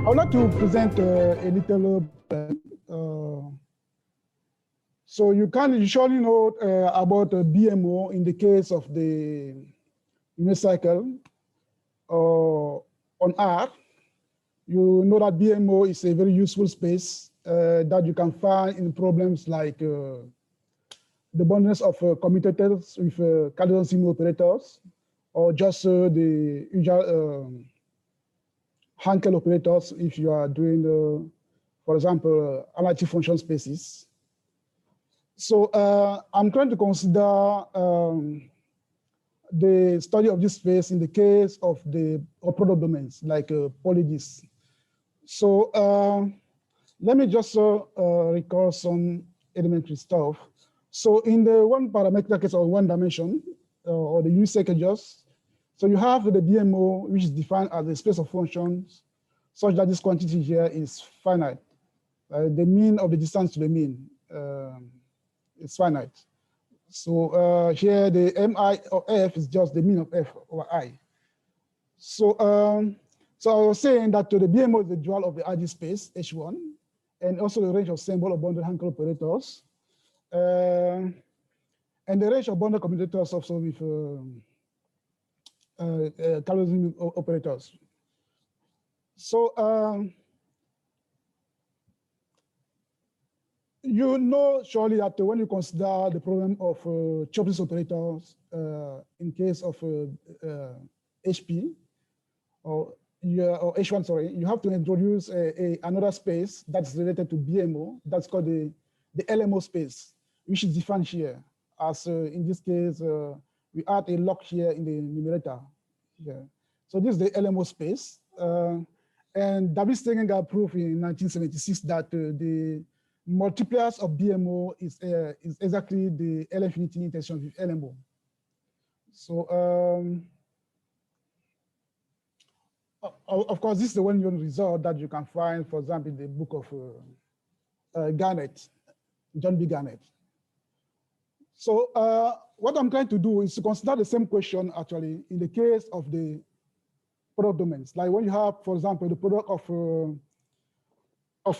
I would like to present a little so you can usually know about BMO in the case of the unicycle on R. You know that BMO is a very useful space that you can find in problems like the boundaries of commuters with Cartesian operators, or just the usual Hankel operators if you are doing, for example, analytic function spaces. So I'm trying to consider the study of this space in the case of the product domains like polydis. So let me just recall some elementary stuff. So in the one parametric case or one dimension, or the unicycle just, so you have the BMO, which is defined as a space of functions such that this quantity here is finite. The mean of the distance to the mean is finite. So here the mi of f is just the mean of f over I. So, so I was saying that the BMO is the dual of the RG space, H1, and also the range of symbol of bounded Hankel operators. And the range of bounded commutators also with Cartesian operators. So you know surely that when you consider the problem of Chopin's operators in case of HP or H1, sorry, you have to introduce another space that's related to BMO. That's called the LMO space, which is defined here. As in this case, we add a lock here in the numerator. Here. So this is the LMO space. And David Steginger proved in 1976 that the multipliers of BMO is exactly the L infinity intersection with LMO. So of course, this is the well-known result that you can find, for example, in the book of Garnett, John B. Garnett. So what I'm trying to do is to consider the same question actually in the case of the product domains. Like when you have, for example, the product of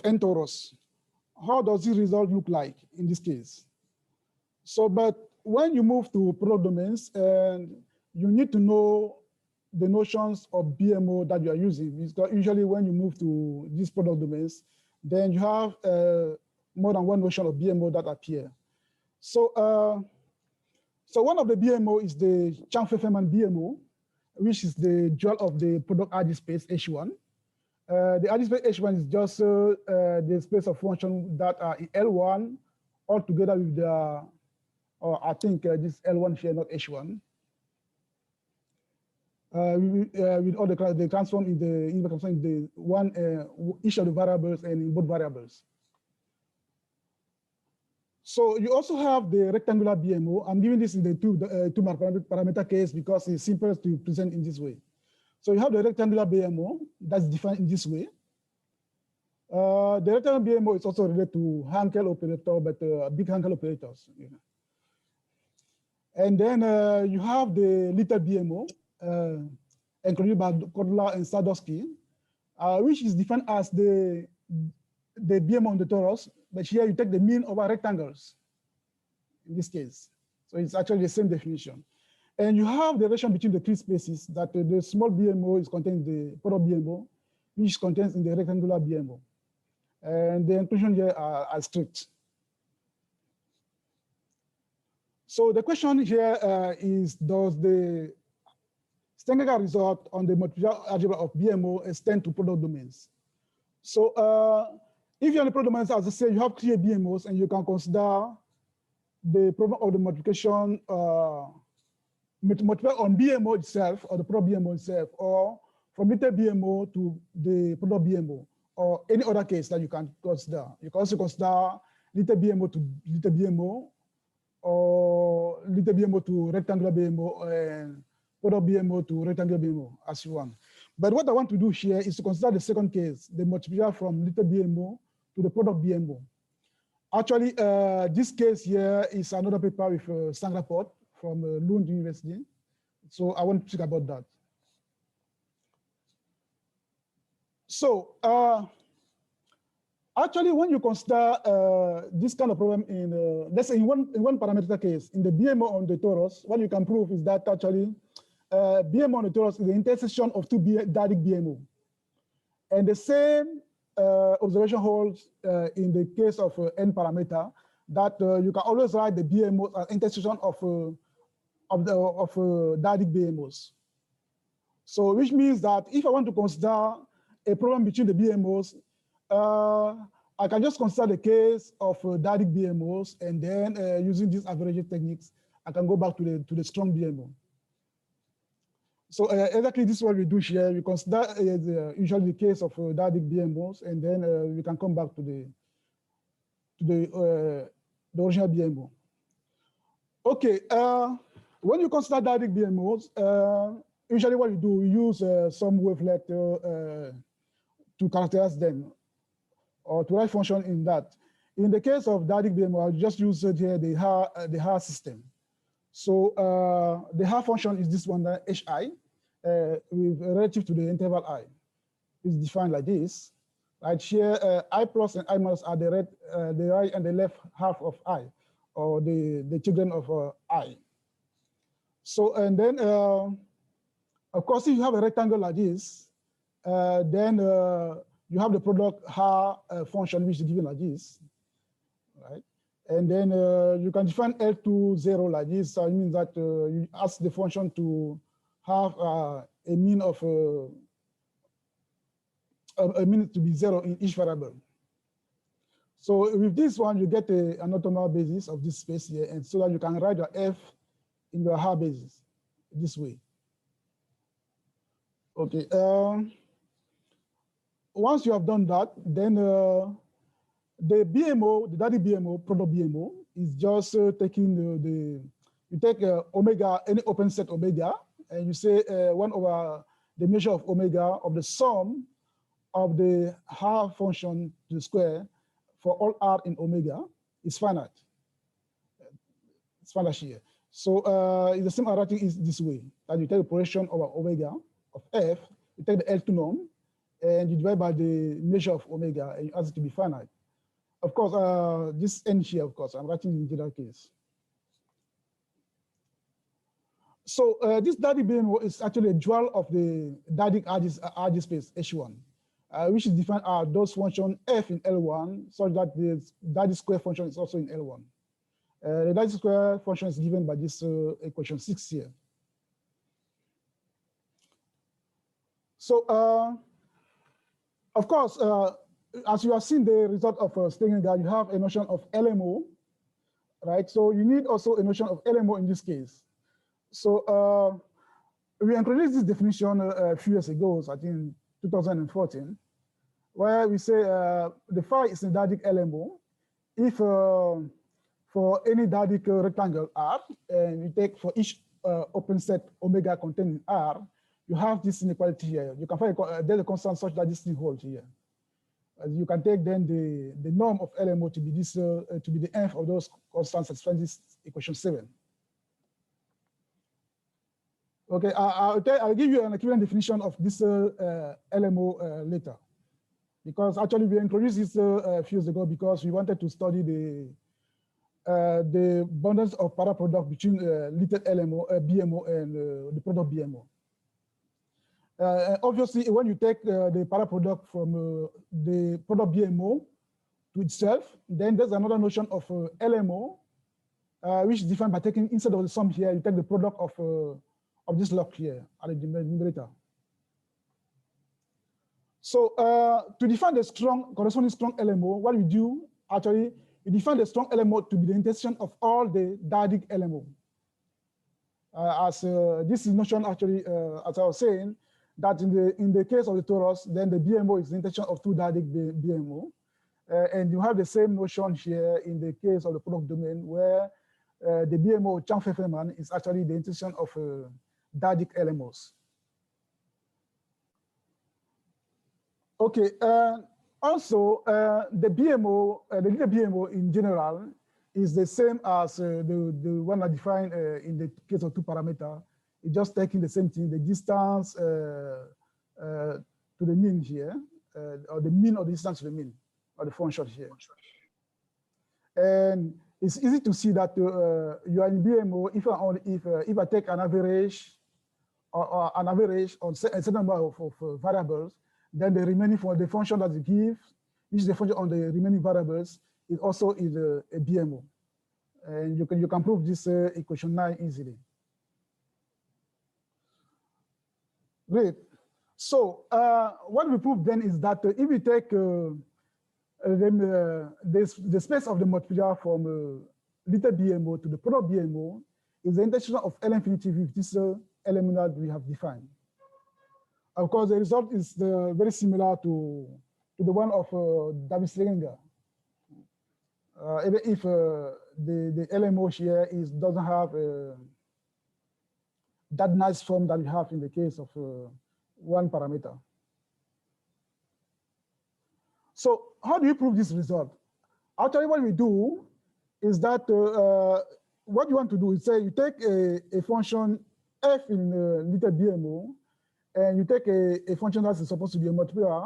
n torus, how does this result look like in this case? So, but when you move to product domains, and you need to know the notions of BMO that you are using, because usually when you move to these product domains, then you have more than one notion of BMO that appear. So, so one of the BMO is the Chang-Fefferman BMO, which is the dual of the product RG space H1. The RG space H1 is just the space of functions that are in L1 all together with the, or I think this L1 here, not H1. With all the transform in the one, each of the variables and in both variables. So you also have the rectangular BMO. I'm giving this in the two parameter case because it's simple to present in this way. So you have the rectangular BMO that's defined in this way. The rectangular BMO is also related to Hankel operator, but big Hankel operators. You know. And then you have the little BMO, included by Kodler and Sadowski, which is defined as the BMO on the torus, but here you take the mean over rectangles in this case. So it's actually the same definition. And you have the relation between the three spaces that the small BMO is contained in the product BMO, which contains in the rectangular BMO. And the inclusion here are strict. So the question here is, does the Steginger result on the multiplier algebra of BMO extend to product domains? So if you're in the product domains, as I say, you have three BMOs, and you can consider the problem of the multiplication multiply on BMO itself, or the product BMO itself, or from little BMO to the product BMO, or any other case that you can consider. You can also consider little BMO to little BMO, or little BMO to rectangular BMO, and product BMO to rectangular BMO, as you want. But what I want to do here is to consider the second case, the multiplier from little BMO to the product BMO. Actually, this case here is another paper with Sangraport from Lund University. So I want to speak about that. So actually, when you consider this kind of problem in, let's say in one parameter case, in the BMO on the torus, what you can prove is that actually BMO on the torus is the intersection of two dyadic BMO. And the same observation holds in the case of n parameter, that you can always write the BMO as intersection of dyadic BMOs. So which means that if I want to consider a problem between the BMOs, I can just consider the case of dyadic BMOs, and then using these averaging techniques, I can go back to the strong BMO. So exactly this is what we do here. We consider usually the case of dyadic BMOs, and then we can come back to the original BMO. Okay, when you consider dyadic BMOs, usually what you do, we use some wavelet to characterize them, or to write function in that. In the case of dyadic BMO, I'll just use it here, the Haar system. So the Haar function is this one, hi, with relative to the interval I. It's defined like this. Right here, I plus and I minus are the right and the left half of I, or the children of I. So, and then, of course, if you have a rectangle like this, then you have the product Haar function, which is given like this, right? And then you can define L2 0 like this. So it means that you ask the function to have a mean of a mean to be 0 in each variable. So with this one, you get an orthogonal basis of this space here, and so that you can write your F in your Haar basis this way. Okay. Once you have done that, then the BMO, the dyadic BMO, product BMO, is just taking you take omega, any open set omega, and you say 1 over the measure of omega of the sum of the Haar function to the square for all R in omega is finite. It's finite here. So the same writing is this way, that you take the projection over omega of F, you take the L2 norm, and you divide by the measure of omega, and you ask it to be finite. Of course, this n here, of course, I'm writing in general case. So this dyadic BMO is actually a dual of the dyadic RG space H1, which is defined as those function F in L1, such that the dyadic square function is also in L1. The dyadic square function is given by this equation 6 here. So, of course, as you have seen the result of Stenger, you have a notion of LMO, right? So you need also a notion of LMO in this case. So we introduced this definition a few years ago, so I think 2014, where we say the phi is a dyadic LMO if for any dyadic rectangle R, and you take for each open set omega containing R, you have this inequality here. You can find there's a constant such that this thing holds here. You can take then the norm of LMO to be this to be the nth of those constants satisfying this equation 7. Okay, I'll give you an equivalent definition of this LMO later, because actually we introduced this a few years ago because we wanted to study the abundance of paraproduct between little LMO, BMO, and the product BMO. Obviously, when you take the paraproduct from the product BMO to itself, then there's another notion of LMO, which is defined by taking, instead of the sum here, you take the product of this log here at the numerator. So to define the corresponding strong LMO, what we do, actually, we define the strong LMO to be the intersection of all the dyadic LMO. This is notion actually, as I was saying, that in the case of the torus, then the BMO is the intersection of two dyadic BMO. And you have the same notion here in the case of the product domain, where the BMO Chang-Fefferman is actually the intersection of dyadic LMOs. Okay, also the BMO, the little BMO in general is the same as the one I defined in the case of two parameter. It's just taking the same thing, the distance to the mean here, or the mean or the distance to the mean of the function here. And it's easy to see that you are in BMO if I take an average or an average on a certain number of variables, then the remaining for the function that you give, which is the function on the remaining variables, is also is a BMO. And you can prove this equation 9 easily. Great. So what we prove then is that if we take the space of the multiplier from little BMO to the product BMO is the intersection of L infinity with this element that we have defined. Of course, the result is very similar to the one of Davis-Legenger. Even if the LMO here doesn't have that nice form that we have in the case of one parameter. So how do you prove this result? Actually, what we do is that what you want to do is say you take a function f in little BMO, and you take a function that is supposed to be a multiplier,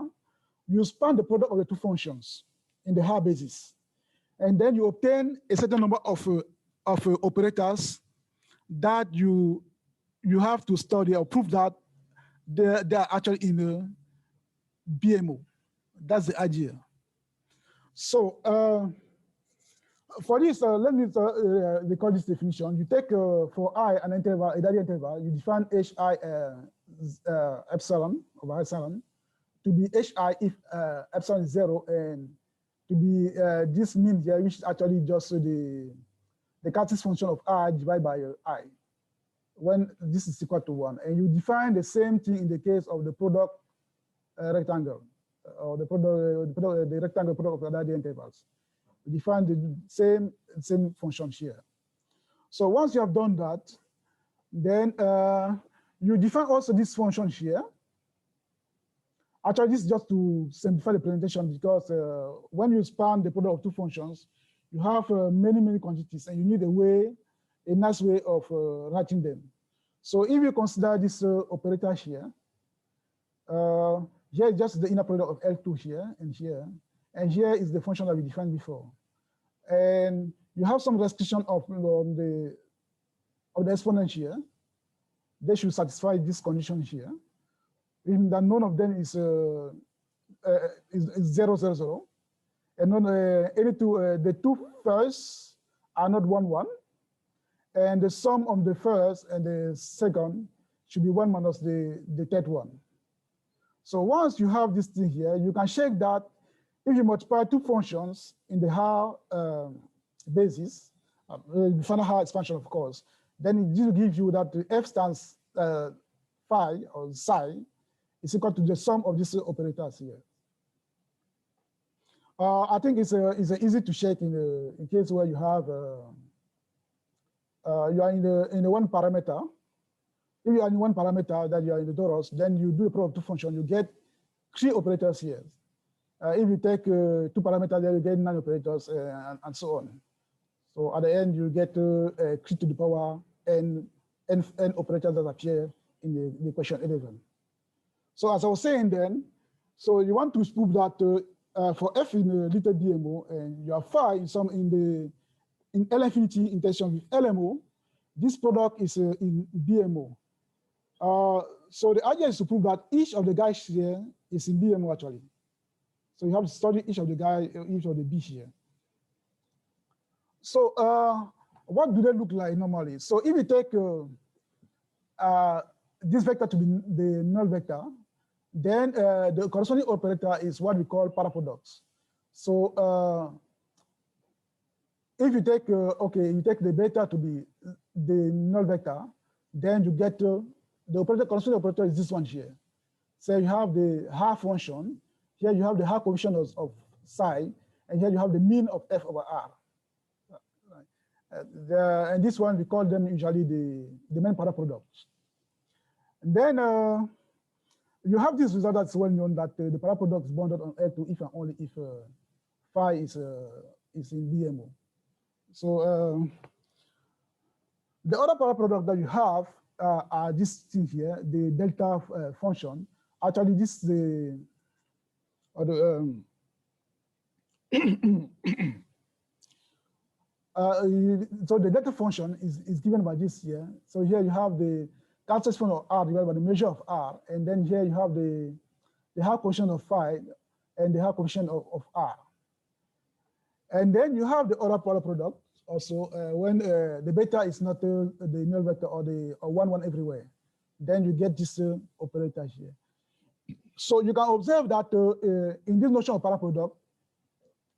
you span the product of the two functions in the higher basis. And then you obtain a certain number of operators that you have to study or prove that they are actually in a BMO. That's the idea. So for this, let me record this definition. You take for I an interval, a Darier interval, you define hi epsilon over epsilon to be hi if epsilon is 0, and to be this mean here, which is actually just the characteristic function of I divided by I, when this is equal to 1. And you define the same thing in the case of the product rectangle, or the rectangle product of the intervals. We define the same function here. So once you have done that, then you define also this function here. Actually, this is just to simplify the presentation, because when you span the product of two functions, you have many quantities, and you need a nice way of writing them. So if you consider this operator here, here is just the inner product of L2 here, and here is the function that we defined before. And you have some restriction of the exponent here. They should satisfy this condition here. In that none of them is 0, 0, 0. And none, the two first are not 1, 1. And the sum of the first and the second should be 1 minus the third one. So once you have this thing here, you can check that if you multiply two functions in the higher basis, the final higher expansion, of course, then it will give you that the f stands phi or psi is equal to the sum of these operators here. I think it's easy to check in case where you have you are in the one parameter. If you are in one parameter that you are in the torus, then you do a product of two function, you get 3 operators here. If you take 2 parameters, then you get 9 operators and so on. So at the end, you get 3 to the power n operators that appear in the equation 11. So as I was saying then, so you want to prove that for f in a little BMO, and you have phi in L infinity intersection with LMO, this product is in BMO. So the idea is to prove that each of the guys here is in BMO actually. So you have to study each of the B here. So what do they look like normally? So if you take this vector to be the null vector, then the corresponding operator is what we call paraproducts. So if you take, you take the beta to be the null vector, then you get the corresponding operator is this one here. So you have the half function, here you have the half coefficient of psi, and here you have the mean of f over r. And this one, we call them usually the main paraproducts. And then you have this result that's well known that the paraproduct is bounded on L2 if and only if phi is in BMO. So the other paraproduct that you have are this thing here, the delta function. Actually, this is or the so the delta function is given by this here. So here you have the characteristic function of R divided by the measure of R, and then here you have the High coefficient of phi and the High coefficient of R. And then you have the other product also when the beta is not the null vector or the 1 everywhere. Then you get this operator here. So you can observe that in this notion of paraproduct,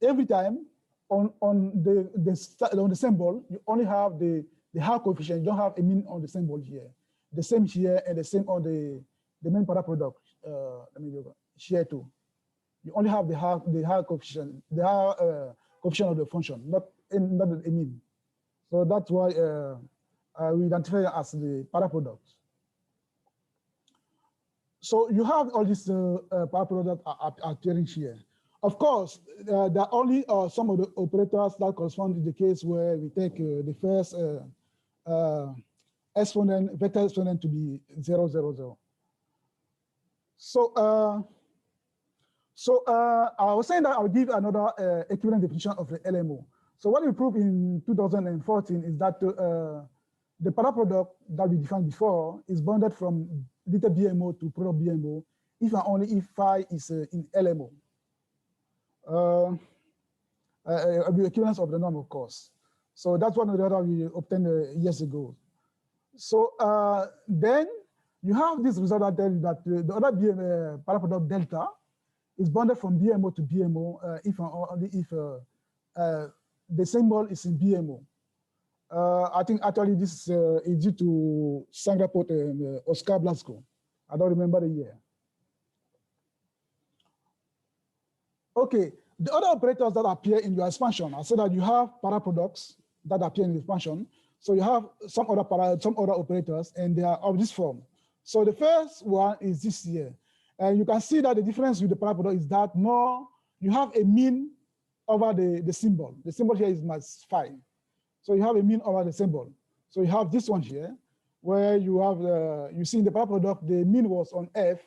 every time on the symbol, you only have the High coefficient. You don't have a mean on the symbol here. The same here and the same on the main paraproduct. Let me go here too. You only have the high coefficient, coefficient of the function, not a mean. So that's why we identify it as the paraproduct. So you have all these paraproducts appearing here. Of course, there are only some of the operators that correspond to the case where we take the first exponent, vector exponent to be 0, 0, 0. So, I was saying that I'll give another equivalent definition of the LMO. So what we proved in 2014 is that the paraproduct that we defined before is bounded from little BMO to product BMO if and only if phi is in LMO. The equivalence of the norm, of course. So that's one of the other we obtained years ago. So then you have this result that tells you that the other paraproduct delta is bounded from BMO to BMO if and only if the symbol is in BMO. I think actually this is due to Sangrapot and Oscar Blasco. I don't remember the year. Okay, the other operators that appear in your expansion, I said that you have paraproducts that appear in the expansion. So you have some other operators, and they are of this form. So the first one is this here. And you can see that the difference with the paraproduct is that now you have a mean over the symbol. The symbol here is minus phi. So you have a mean over the symbol. So you have this one here, where you have you see in the paraproduct, the mean was on F,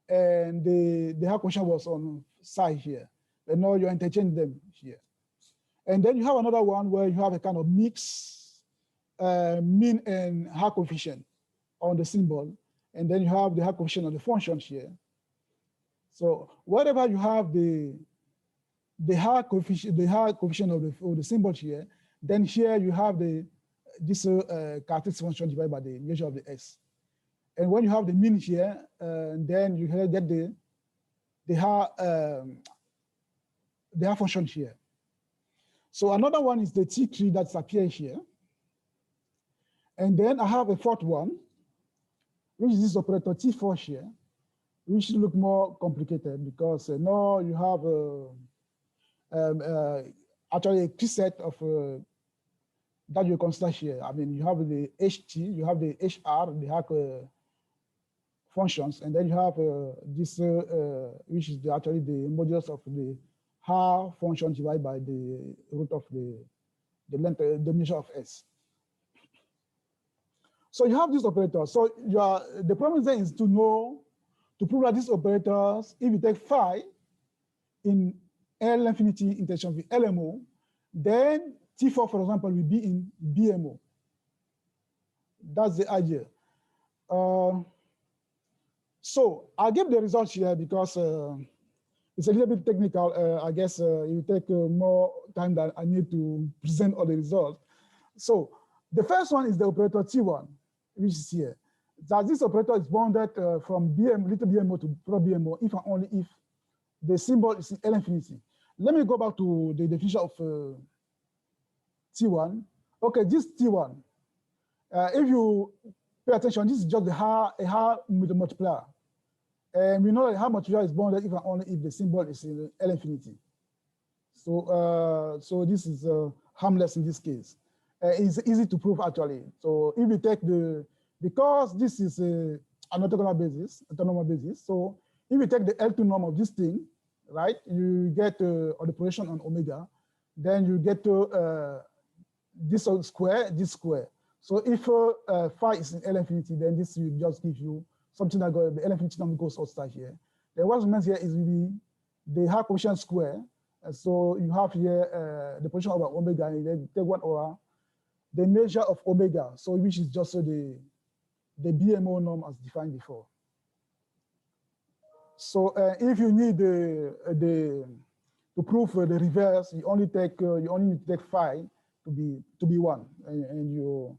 and the High coefficient was on psi here. And now you interchange them here. And then you have another one where you have a kind of mix mean and High coefficient on the symbol. And then you have the High coefficient of the functions here. So wherever you have the High coefficient of the symbol here, then here you have this characteristic function divided by the measure of the S. And when you have the mean here, then you get the High function here. So another one is the T3 that's appeared here. And then I have a fourth one, which is this operator T4 here, which look more complicated because now you have actually a preset of that you consider here. I mean, you have the HT, you have the HR, the High functions, and then you have this, which is actually the modulus of the High function divided by the root of the length, the measure of S. So you have these operators. So the problem then is to prove that these operators, if you take phi in L infinity intersection with LMO, then T4, for example, will be in BMO. That's the idea. So I'll give the results here because it's a little bit technical. I guess it will take more time than I need to present all the results. So the first one is the operator T1, which is here. That this operator is bounded from little BMO to pro BMO if and only if the symbol is in L infinity. Let me go back to the definition of T1. Okay, this T1, if you pay attention, this is just a High multiplier. And we know that High multiplier is bounded if and only if the symbol is in L infinity. So, so this is harmless in this case. It's easy to prove actually. So if you take because this is an orthogonal basis, so if you take the L2 norm of this thing, right, you get the operation on omega, then you get to this square, this square. So if phi is in L infinity, then this will just give you something that the L infinity number goes outside here. Then what remains here is really the High coefficient square. So you have here the position over omega, and then take 1 over the measure of omega, so which is just the BMO norm as defined before. So if you need to prove the reverse, you only need to take phi to be 1, and you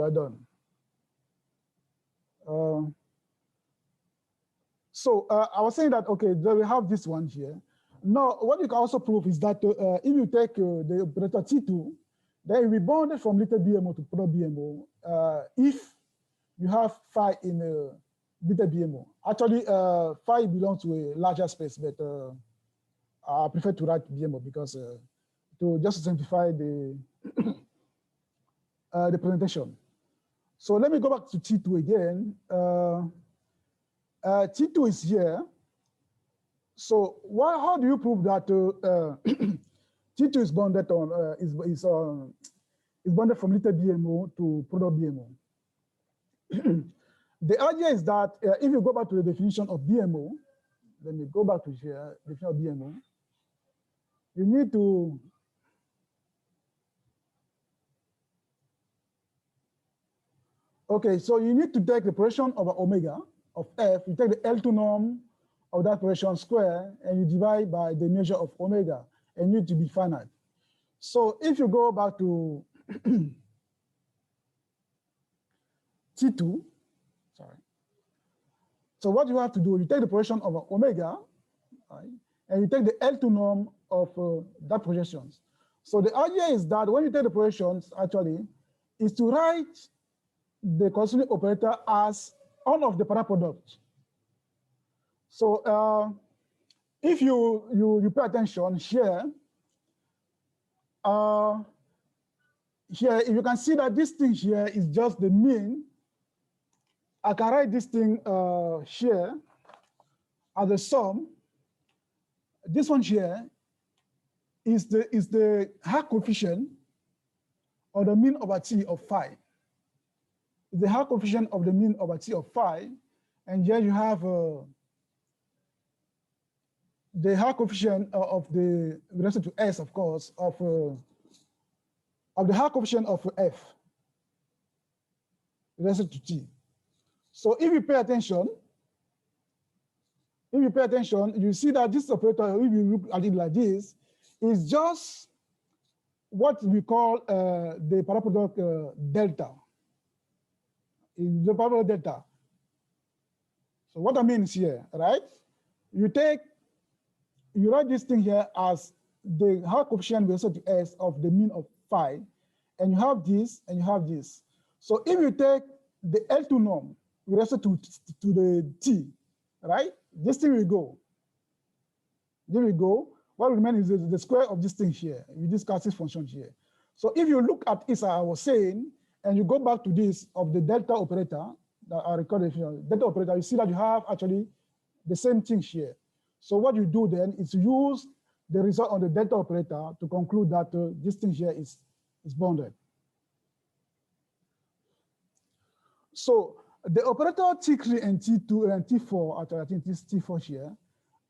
are done. So I was saying that, okay, so we have this one here. Now, what you can also prove is that if you take the operator T2, then it will be bounded from little BMO to proto BMO if you have phi in beta BMO. Actually, phi belongs to a larger space, but I prefer to write BMO because to just simplify the the presentation. So let me go back to T2 again. T2 is here. So how do you prove that T2 is bounded on is bounded from little BMO to proto BMO? The idea is that if you go back to the definition of BMO, let me go back to here, definition of BMO. You need to so you need to take the projection over omega of f. You take the L2 norm of that projection square, and you divide by the measure of omega, and you need to be finite. So if you go back to T2, sorry. So what you have to do, you take the projection over omega, right, and you take the L2 norm of that projections. So the idea is that when you take the projections, actually, is to write the corresponding operator as all of the paraproduct. So if you pay attention here, if you can see that this thing here is just the mean, I can write this thing here as a sum. This one here is the High coefficient of the mean over T of phi. The High coefficient of the mean over T of phi, and here you have the High coefficient of the with respect to S, of course, of the High coefficient of F with respect to T. So if you pay attention, you see that this operator, if you look at it like this, is just what we call the paraproduct delta. In the paraproduct delta. So what I mean is here, right? You write this thing here as the High coefficient with respect to S of the mean of phi, and you have this and you have this. So if you take the L2 norm with respect to the T, right? This thing will go. There we go. What remains is the square of this thing here, with this calculus function here. So if you look at it, as I was saying, and you go back to this of the delta operator that I recorded here, delta operator, you see that you have actually the same thing here. So what you do then is use the result on the delta operator to conclude that this thing here is bounded. So the operator T3 and T2 and T4, actually I think this T4 here,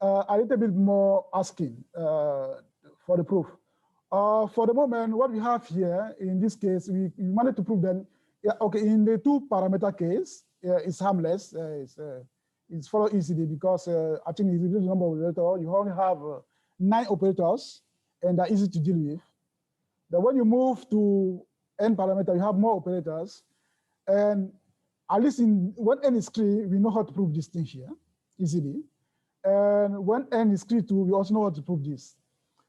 a little bit more asking for the proof. For the moment, what we have here, in this case, we managed to prove that, yeah, okay, in the 2-parameter case, it's harmless. It's followed easily because I think it's the number of operators. You only have 9 operators, and they're easy to deal with. Then when you move to n parameter, you have more operators. And at least when n is 3, we know how to prove this thing here easily. And when n is 3 too, we also know how to prove this.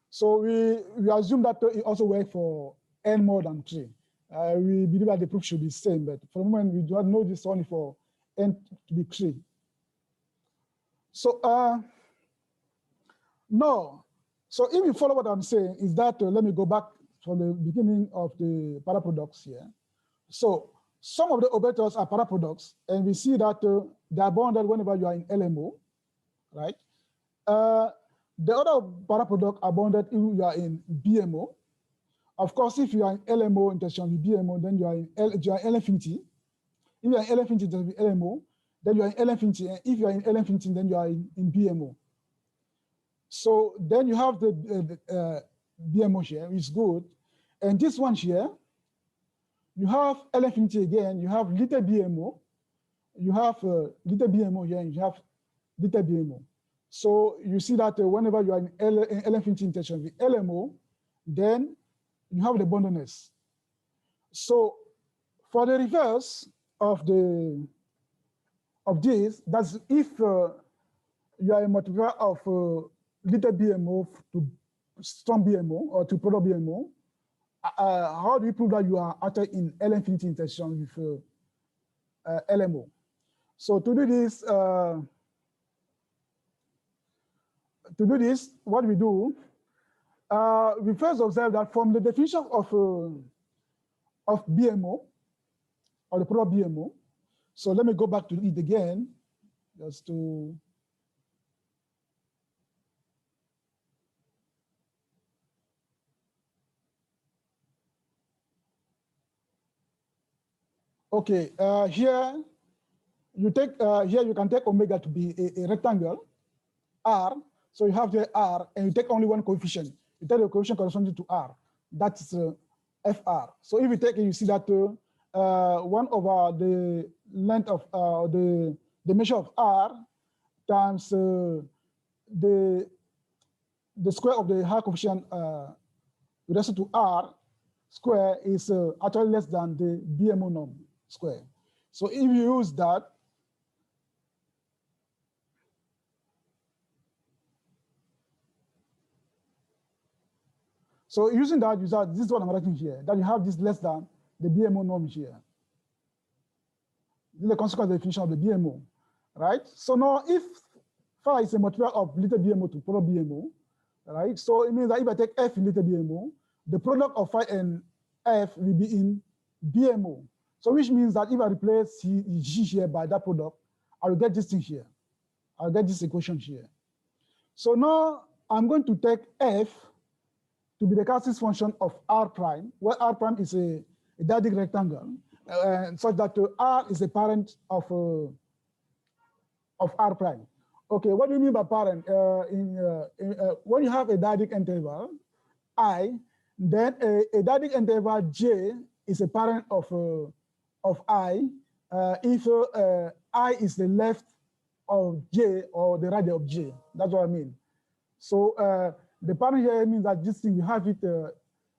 So we assume that it also works for n more than 3. We believe that the proof should be the same, but for the moment, we do not know this only for n to be 3. So no. So if you follow what I'm saying, is that let me go back from the beginning of the paraproducts here. So some of the operators are paraproducts, and we see that they are bounded whenever you are in LMO, right? The other paraproducts are bounded if you are in BMO. Of course, if you are in LMO intersection with BMO, then you are in L infinity. If you are in L infinity with LMO, then you are in L infinity. And if you are in L infinity, then you are in BMO. So then you have the BMO here, which is good. And this one here, you have L infinity again, you have little BMO, you have little BMO here, and you have little BMO. So you see that whenever you are in L infinity intersection with LMO, then you have the boundedness. So for the reverse of this, that's if you are a multiplier of little BMO to strong BMO or to product BMO, how do you prove that you are actually in L infinity intersection with LMO? So to do this, what we do, we first observe that from the definition of BMO, or the product BMO. So let me go back to it again, just to. Okay, here you take, here you can take omega to be a rectangle, R. So you have the R, and you take only one coefficient. You take the coefficient corresponding to R. That's FR. So if you take it, you see that 1 over the length of the measure of R times the square of the higher coefficient with respect to R square is actually less than the BMO norm square. So if you use that, so using that, this is what I'm writing here, that you have this less than the BMO norm here. This is the consequence of the definition of the BMO, right? So now if phi is a multiplier of little BMO to product BMO, right? So it means that if I take F in little BMO, the product of phi and F will be in BMO. So which means that if I replace G here by that product, I will get this thing here. I'll get this equation here. So now I'm going to take F to be the characteristic function of R prime, where R prime is a diagonal rectangle, such that R is a parent of R prime. Okay, what do you mean by parent? When you have a diagonal interval, I, then a diagonal interval J is a parent of I, if I is the left of J or the right of J. That's what I mean. So the parent here means that this thing, we have it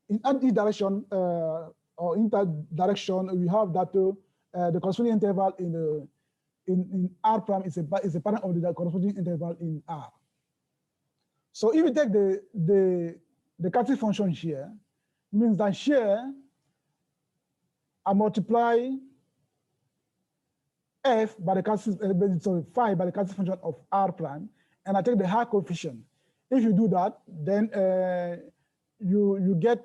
in anti-direction or inter-direction. We have that the corresponding interval in R prime is a parent of the corresponding interval in R. So if you take the characteristic function here, means that here I multiply F by the characteristic, sorry, phi by the characteristic function of R prime, and I take the higher coefficient. If you do that, then you get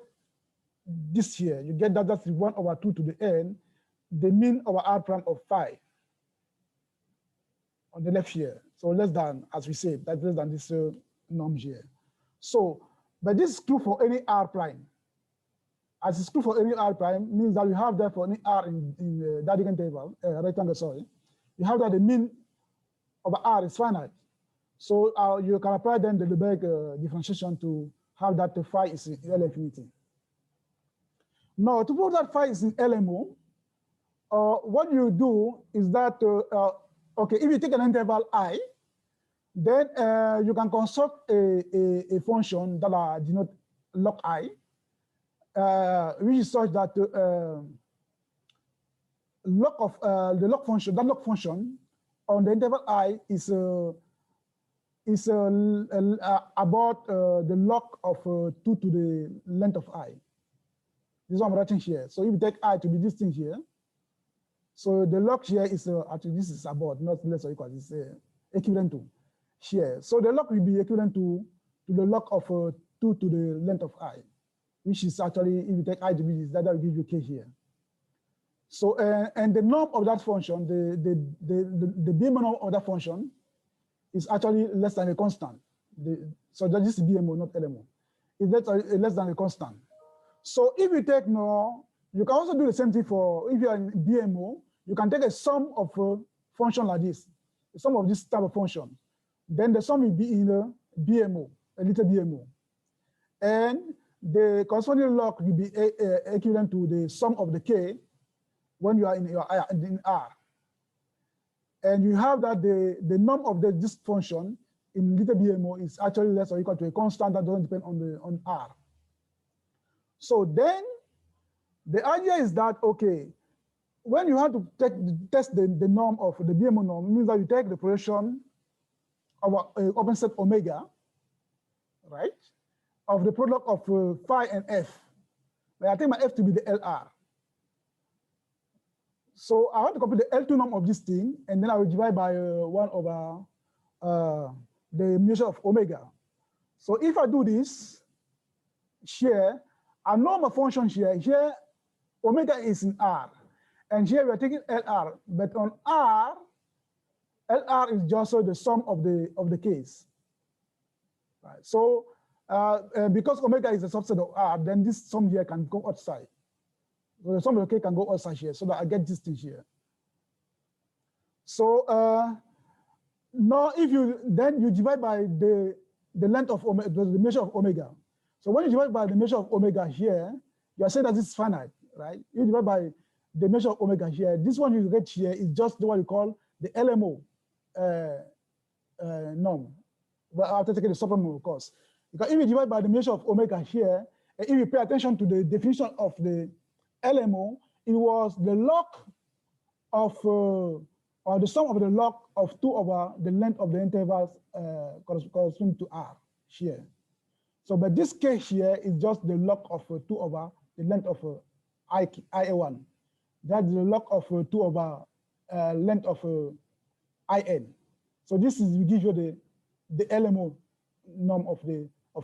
this here. You get that that's 1 over 2 to the n, the mean over R prime of phi on the left here. So less than, as we said, that's less than this norm here. So, but this is true for any R prime. As it's true for any R prime, means that we have that for any R in that interval, rectangle, sorry. You have that the mean of R is finite. So you can apply then the Lebesgue differentiation to have that the phi is in L infinity. Now, to prove that phi is in LMO, what you do is that, okay, if you take an interval I, then you can construct a function that denote log I, which is such that the log function on the interval I is about the log of 2 to the length of I. This is what I'm writing here. So if you take I to be this thing here, so the log here is actually this is about not less or equal. It's equivalent to here. So the log will be equivalent to the log of 2 to the length of I, which is actually, if you take I to be this, that will give you K here. So and the norm of that function, the BMO norm of that function is actually less than a constant. So that is BMO, not LMO. It's less than a constant. So if you take now, you can also do the same thing for, if you are in BMO, you can take a sum of a function like this, a sum of this type of function. Then the sum will be in the BMO. a little BMO. And the corresponding log will be equivalent to the sum of the K when you are in R. And you have that the norm of this function in little BMO is actually less or equal to a constant that doesn't depend on R. So then the idea is that, okay, when you have to test the norm of the BMO norm, it means that you take the projection of open set omega, right, of the product of phi and f. I take my f to be the LR. So I want to compute the L2 norm of this thing, and then I will divide by 1 over the measure of omega. So if I do this here, I know my function here omega is in R. And here we are taking LR, but on R, LR is just the sum of the case. Right. So because omega is a subset of R, then this sum here can go outside. So the sum of the K can go outside here, so that I get this thing here. So now if you divide by the length of omega, the measure of omega. So when you divide by the measure of omega here, you are saying that this is finite, right? You divide by the measure of omega here. This one you get here is just what you call the LMO norm. Well, after taking the supplement, of course. Because if you divide by the measure of omega here, and if you pay attention to the definition of the LMO, it was the log of, or the sum of the log of 2 over the length of the intervals corresponding to R here. So, but this K here is just the log of 2 over the length of IA1. That's the log of 2 over length of IN. So this will give you the LMO norm of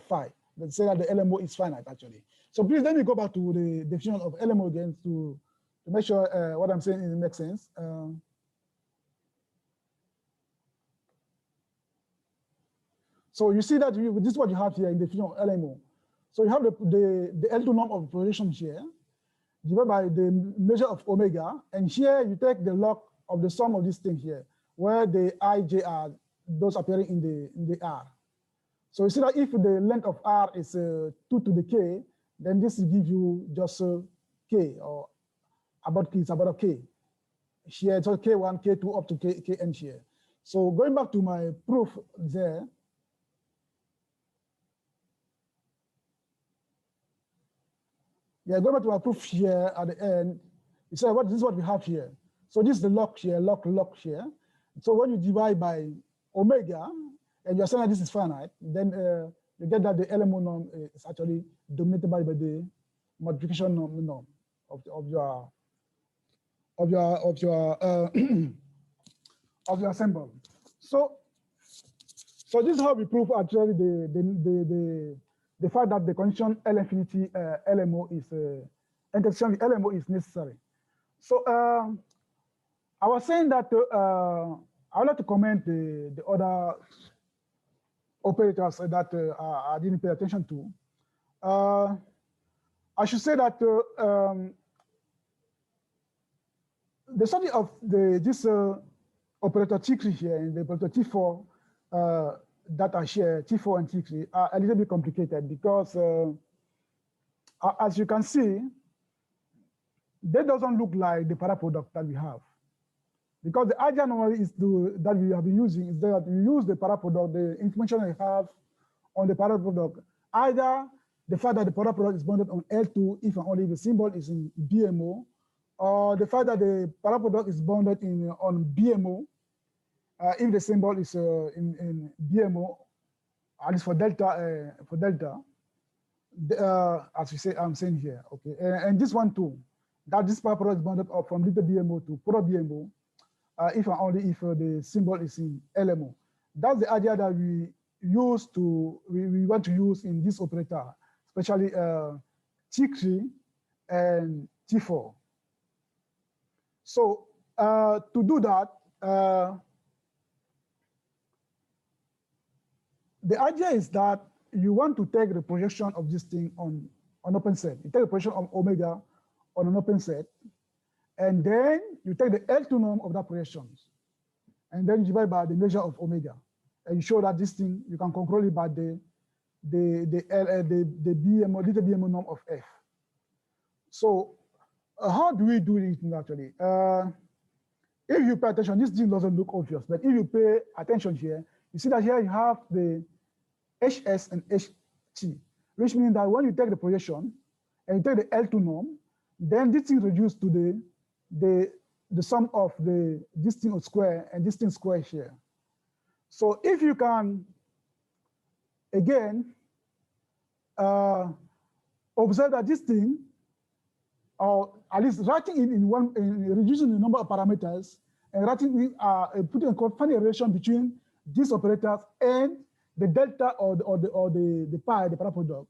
phi. Let's say that the LMO is finite actually. So please let me go back to the definition of LMO again to make sure what I'm saying makes sense. So you see that this is what you have here in the definition of LMO. So you have the L2 norm of projection here, divided by the measure of omega, and here you take the log of the sum of this thing here, where the I, J are those appearing in the R. So you see that if the length of R is 2 to the K, then this will give you just K, or about K, it's about a K. Here, so K1, K2, up to Kn here. So going back to my proof there, going back to our proof here at the end, you say, this is what we have here. So this is the log here, log here. So when you divide by omega, and you're saying that this is finite, then you get that the LMO norm is actually dominated by the multiplication norm of your symbol. So this is how we prove actually the fact that the condition L infinity LMO is intersection LMO is necessary. So I was saying that I would like to comment the other operators that I didn't pay attention to. I should say that the study of this operator T3 here and the operator T4 that are here, T4 and T3, are a little bit complicated because as you can see, they doesn't look like the product that we have. Because the idea normally is that we have been using is that we use the product, the information we have on the product, either the fact that the product is bounded on L2 if and only if the symbol is in BMO, or the fact that the product is bounded on BMO if the symbol is in BMO, at least for delta, as we say, I'm saying here, okay, and this one too, that this product is bounded up from little BMO to pro BMO. If and only if the symbol is in LMO. That's the idea that we want to use in this operator, especially T3 and T4. So to do that, the idea is that you want to take the projection of this thing on open set. You take the projection of omega on an open set, and then you take the L2 norm of that projection, and then you divide by the measure of omega. And you show that this thing, you can control it by the the BMO, little BMO norm of F. So how do we do it actually? If you pay attention, this thing doesn't look obvious, but if you pay attention here, you see that here you have the HS and HT, which means that when you take the projection and you take the L2 norm, then this thing reduced to the sum of this thing square and this thing square here. So if you can, again, observe that this thing, or at least writing it in reducing the number of parameters and writing it, putting a funny relation between these operators and the delta or the pi, the product product.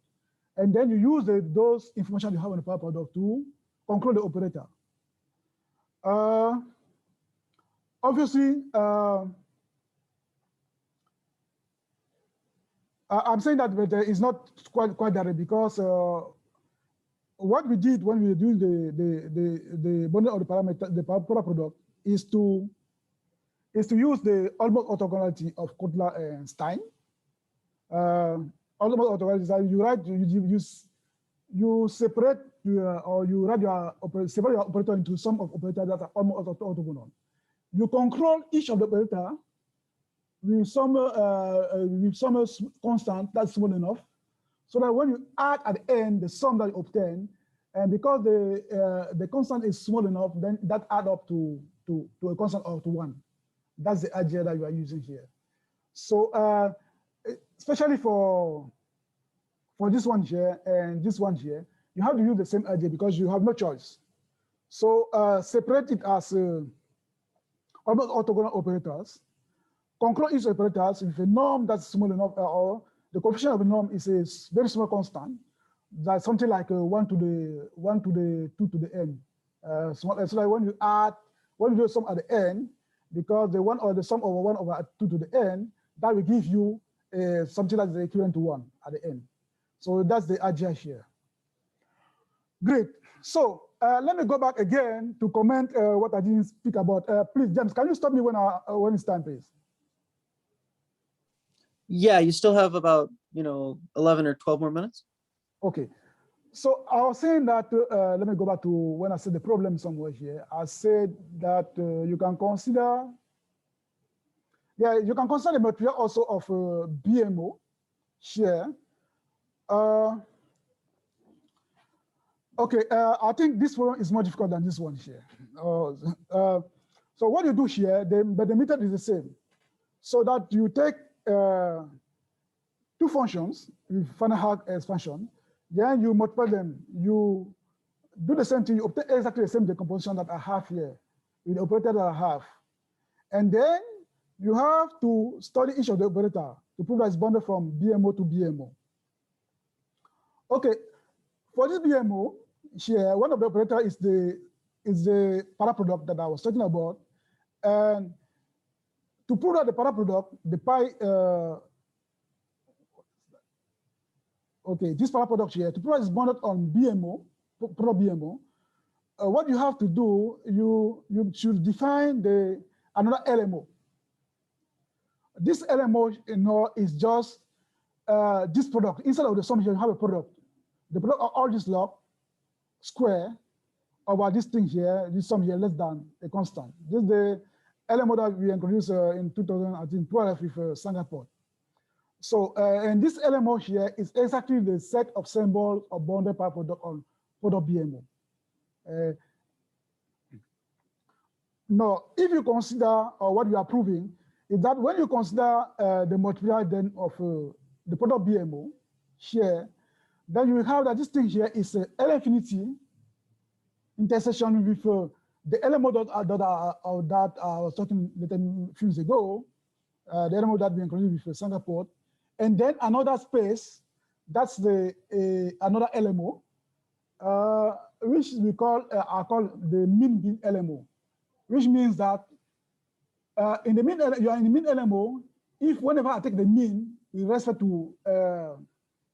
And then you use those information you have on the product product to conclude the operator. Obviously, I'm saying that, but it's not quite direct because what we did when we were doing the bundle of the parameter, the product product, is to use the almost orthogonality of Kotler and Stein. Almost orthogonality is that you write, you separate or you write separate your operator into some of operators that are almost orthogonal. You control each of the operator with some constant that's small enough, so that when you add at the end the sum that you obtain, and because the constant is small enough, then that add up to a constant of to 1. That's the idea that you are using here. So especially for this one here and this one here, you have to use the same idea because you have no choice. So separate it as almost orthogonal operators. Conclude each operators with a norm that's small enough, or the coefficient of the norm is a very small constant, that's something like 1 to the 2 to the n. So like when you do some at the end, because the one or the sum over 1 over 2 to the n, that will give you something that's equivalent to 1 at the end. So that's the idea here. Great. So let me go back again to comment what I didn't speak about. Please, James, can you stop me when it's time, please? Yeah, you still have about 11 or 12 more minutes. Okay. So I was saying that, let me go back to when I said the problem somewhere here. I said that you can consider, you can consider the material also of BMO here. Okay, I think this one is more difficult than this one here. So what you do here, but the method is the same. So that you take two functions with finite Hag expansion, then you multiply them, you do the same thing, you obtain exactly the same decomposition that I have here with the operator that I have. And then you have to study each of the operator to prove that it's bounded from BMO to BMO. Okay, for this BMO here, one of the operator is the product product that I was talking about. And to prove that the product product, the pi, okay, this product product here, to prove that it's bounded on BMO, product BMO, what you have to do, you should define another LMO. This LMO, is just this product. Instead of the sum here, you have a product. The product of all this log square over this thing here, this sum here less than a constant. This is the LMO that we introduced in 2012 with Singapore. So, and this LMO here is exactly the set of symbols of bounded pi product on product BMO. Now, if you consider, or what you are proving, is that when you consider the multiplier then of the product BMO here, then you have that this thing here is L infinity intersection with the LMO that I was talking a few minutes ago, the LMO that we included with Singapore, and then another space, that's another LMO, which we call, I call the mean LMO, which means that in the mean, you are in the mean LMO, if whenever I take the mean with respect to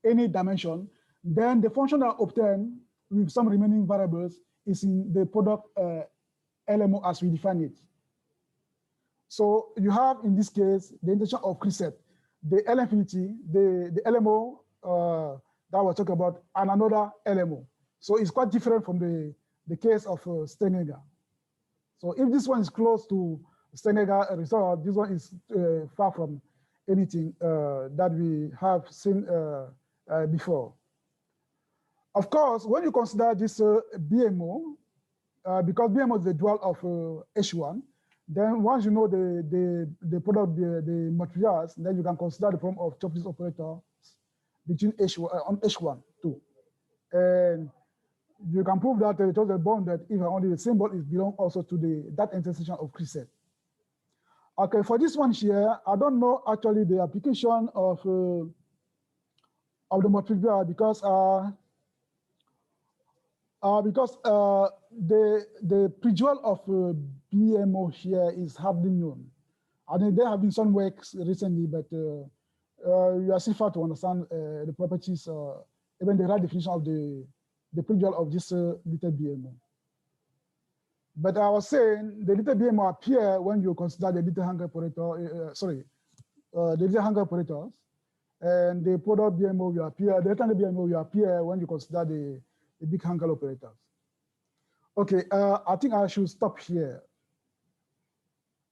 any dimension, then the function that I obtain with some remaining variables is in the product LMO as we define it. So you have, in this case, the intersection of preset, the L infinity, the LMO that was talking about and another LMO. So it's quite different from the case of Steininger. So if this one is close to Steininger result, this one is far from anything that we have seen before. Of course, when you consider this BMO, because BMO is the dual of H1, then once you know the product, the materials, then you can consider the problem of Chauffeur's operator between H1 on H1 too. And you can prove that it was a bond that if only the symbol is belong also to that intersection of Crisset. Okay, for this one here, I don't know actually the application of the multiplier because the pre-dual of BMO here is hardly known. I mean, there have been some works recently, but we are still far to understand the properties, even the right definition of the pre-dual of this little BMO. But I was saying the little BMO appear when you consider the little Hanger operator, the little Hanger operators, and the product BMO will appear, the rectangle BMO will appear when you consider the big Hanger operators. Okay, I think I should stop here.